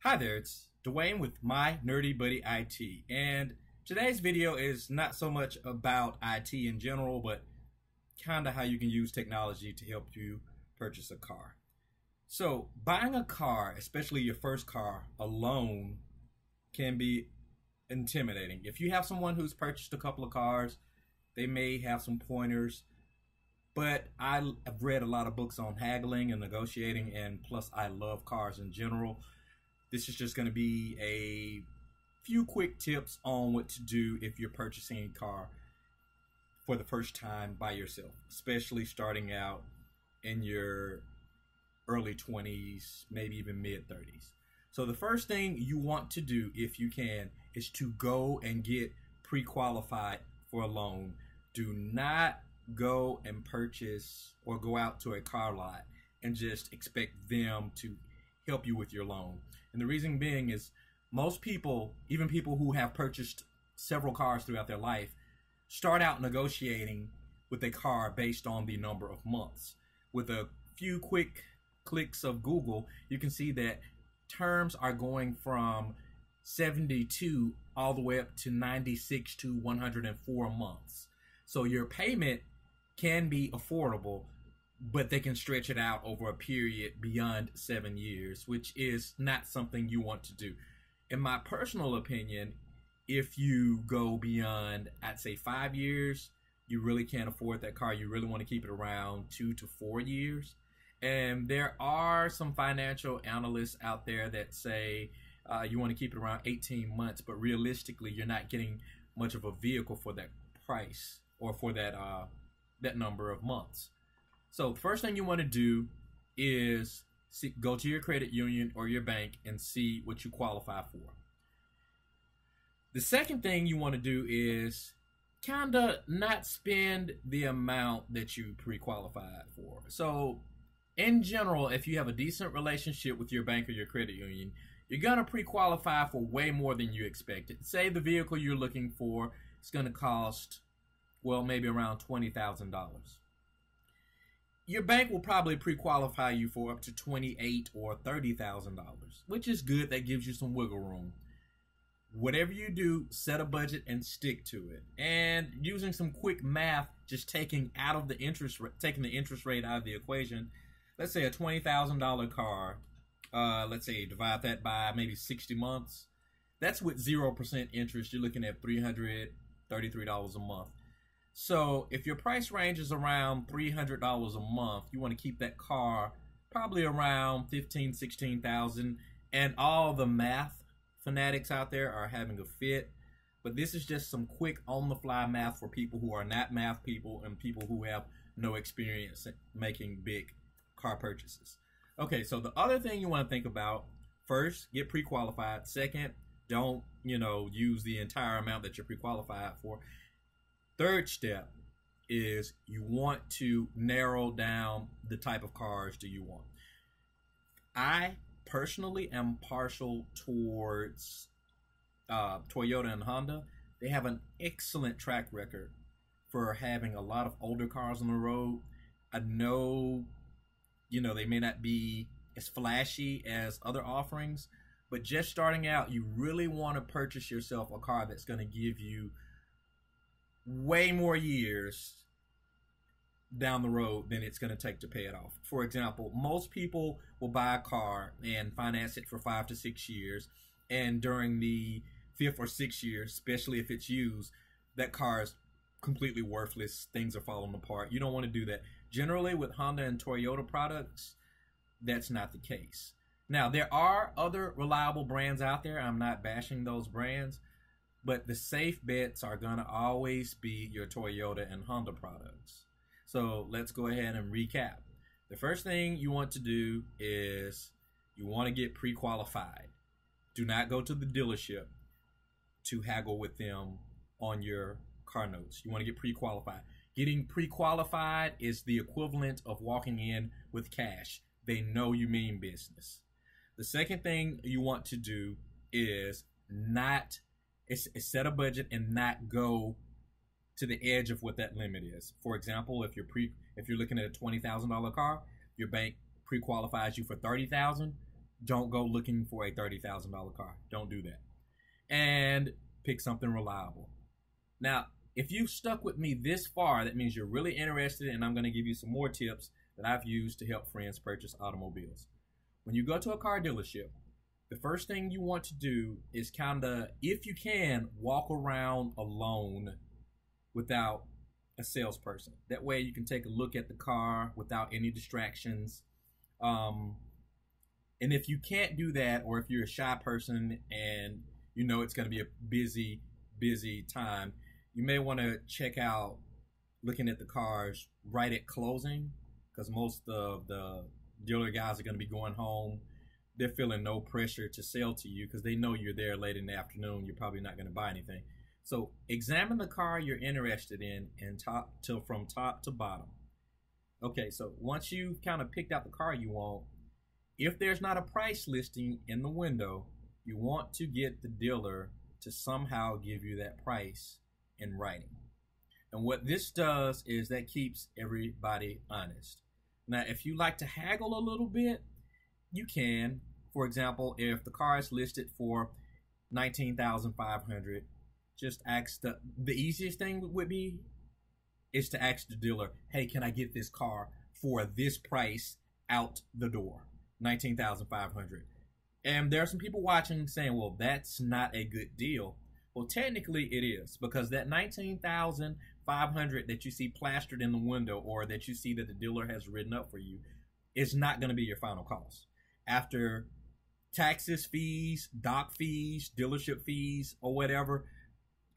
Hi there, it's Dwayne with My Nerdy Buddy IT, and today's video is not so much about IT in general, but kind of how you can use technology to help you purchase a car. So, buying a car, especially your first car, alone can be intimidating. If you have someone who's purchased a couple of cars, they may have some pointers, but I've read a lot of books on haggling and negotiating, and plus I love cars in general. This is just going to be a few quick tips on what to do if you're purchasing a car for the first time by yourself, especially starting out in your early 20s, maybe even mid 30s. So the first thing you want to do, if you can, is to go and get pre-qualified for a loan. Do not go and purchase or go out to a car lot and just expect them to help you with your loan. And the reason being is most people, even people who have purchased several cars throughout their life, start out negotiating with a car based on the number of months. With a few quick clicks of Google, you can see that terms are going from 72 all the way up to 96 to 104 months. So your payment can be affordable, but they can stretch it out over a period beyond 7 years, which is not something you want to do. In my personal opinion, if you go beyond, I'd say 5 years, you really can't afford that car. You really want to keep it around 2 to 4 years. And there are some financial analysts out there that say you want to keep it around 18 months, but realistically, you're not getting much of a vehicle for that price or for that number of months. So the first thing you want to do is go to your credit union or your bank and see what you qualify for. The second thing you want to do is kind of not spend the amount that you pre-qualified for. So in general, if you have a decent relationship with your bank or your credit union, you're going to pre-qualify for way more than you expected. Say the vehicle you're looking for is going to cost, well, maybe around $20,000. Your bank will probably pre-qualify you for up to $28,000 or $30,000, which is good. That gives you some wiggle room. Whatever you do, set a budget and stick to it. And using some quick math, just taking the interest rate out of the equation. Let's say a $20,000 car. Let's say divide that by maybe 60 months. That's with 0% interest. You're looking at $333 a month. So if your price range is around $300 a month, you want to keep that car probably around $15,000, $16,000. And all the math fanatics out there are having a fit. But this is just some quick on-the-fly math for people who are not math people and people who have no experience making big car purchases. Okay, so the other thing you want to think about, first, get pre-qualified. Second, don't, use the entire amount that you're pre-qualified for. Third step is you want to narrow down the type of cars do you want. I personally am partial towards Toyota and Honda. They have an excellent track record for having a lot of older cars on the road. I know, they may not be as flashy as other offerings, but just starting out, you really want to purchase yourself a car that's going to give you way more years down the road than it's going to take to pay it off. For example, most people will buy a car and finance it for 5 to 6 years, and during the 5th or 6th year, especially if it's used, that car is completely worthless. Things are falling apart. You don't want to do that. Generally, with Honda and Toyota products, that's not the case. Now, there are other reliable brands out there. I'm not bashing those brands, but the safe bets are going to always be your Toyota and Honda products. So let's go ahead and recap. The first thing you want to do is you want to get pre-qualified. Do not go to the dealership to haggle with them on your car notes. You want to get pre-qualified. Getting pre-qualified is the equivalent of walking in with cash. They know you mean business. The second thing you want to do is set a budget and not go to the edge of what that limit is. For example, if you're looking at a $20,000 car, your bank pre-qualifies you for $30,000. don't go looking for a $30,000 car. Don't do that. And pick something reliable. Now, if you've stuck with me this far, that means you're really interested, and I'm going to give you some more tips that I've used to help friends purchase automobiles. When you go to a car dealership, the first thing you want to do is kind of, if you can, walk around alone without a salesperson. That way you can take a look at the car without any distractions. And if you can't do that, or if you're a shy person and you know it's going to be a busy time, you may want to check out looking at the cars right at closing, because most of the dealer guys are going to be going home. They're feeling no pressure to sell to you because they know you're there late in the afternoon. You're probably not going to buy anything. So examine the car you're interested in and from top to bottom. Okay, so once you've kind of picked out the car you want, if there's not a price listing in the window, you want to get the dealer to somehow give you that price in writing. And what this does is that keeps everybody honest. Now, if you like to haggle a little bit, you can. For example, if the car is listed for $19,500, just ask the easiest thing would be is to ask the dealer, hey, can I get this car for this price out the door? $19,500. And there are some people watching saying, well, that's not a good deal. Well, technically it is, because that $19,500 that you see plastered in the window, or that you see that the dealer has written up for you, is not going to be your final cost. After taxes, fees, dock fees, dealership fees, or whatever,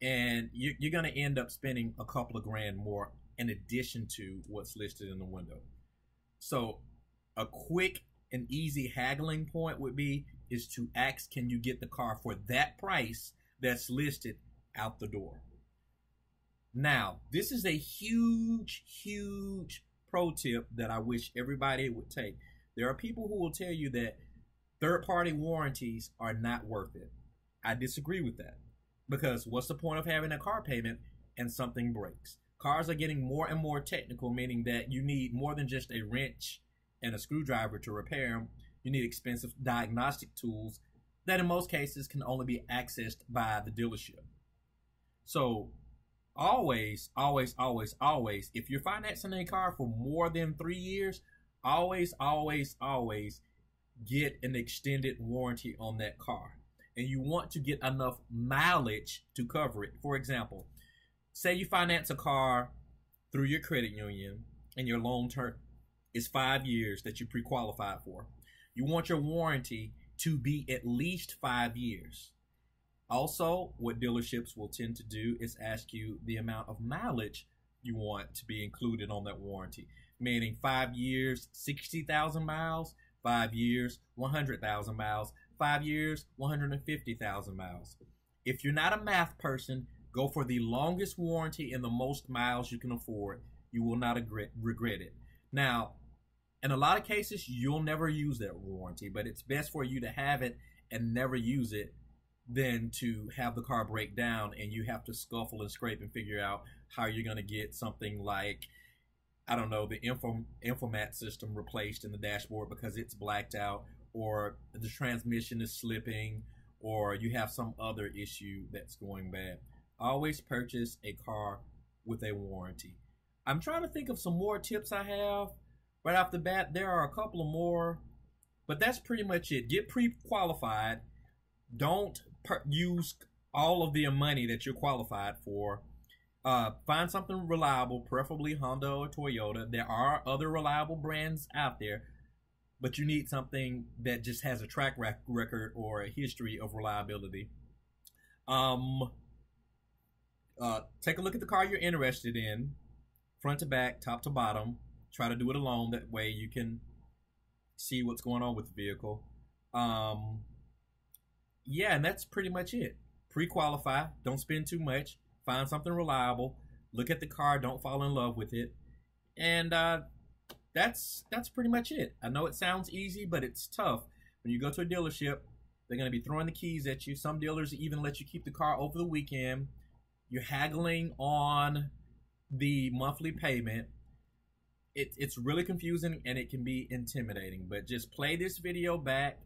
and you're going to end up spending a couple of grand more in addition to what's listed in the window. So a quick and easy haggling point would be is to ask, can you get the car for that price that's listed out the door? Now, this is a huge pro tip that I wish everybody would take. There are people who will tell you that third-party warranties are not worth it. I disagree with that, because what's the point of having a car payment and something breaks? Cars are getting more and more technical, meaning that you need more than just a wrench and a screwdriver to repair them. You need expensive diagnostic tools that in most cases can only be accessed by the dealership. So always, if you're financing a car for more than 3 years, always get an extended warranty on that car. And you want to get enough mileage to cover it. For example, say you finance a car through your credit union and your loan term is 5 years that you pre-qualified for. You want your warranty to be at least 5 years. Also, what dealerships will tend to do is ask you the amount of mileage you want to be included on that warranty, meaning 5 years, 60,000 miles, 5 years, 100,000 miles, 5 years, 150,000 miles. If you're not a math person, go for the longest warranty and the most miles you can afford. You will not regret it. Now, in a lot of cases, you'll never use that warranty, but it's best for you to have it and never use it than to have the car break down and you have to scuffle and scrape and figure out how you're going to get something like, I don't know, the Infomat system replaced in the dashboard because it's blacked out, or the transmission is slipping, or you have some other issue that's going bad. Always purchase a car with a warranty. I'm trying to think of some more tips I have. Right off the bat, there are a couple of more, but that's pretty much it. Get pre-qualified. Don't use all of the money that you're qualified for. Find something reliable, preferably Honda or Toyota. There are other reliable brands out there, but you need something that just has a track record or a history of reliability. Take a look at the car you're interested in, front to back, top to bottom. Try to do it alone. That way you can see what's going on with the vehicle. Yeah, and that's pretty much it. Pre-qualify. Don't spend too much. Find something reliable. Look at the car. Don't fall in love with it. And that's pretty much it. I know it sounds easy, but it's tough. When you go to a dealership, they're going to be throwing the keys at you. Some dealers even let you keep the car over the weekend. You're haggling on the monthly payment. It's really confusing and it can be intimidating. But just play this video back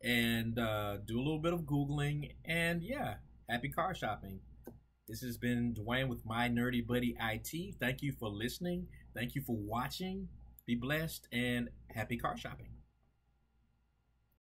and do a little bit of Googling. And yeah, happy car shopping. This has been Dwayne with My Nerdy Buddy IT. Thank you for listening. Thank you for watching. Be blessed and happy car shopping.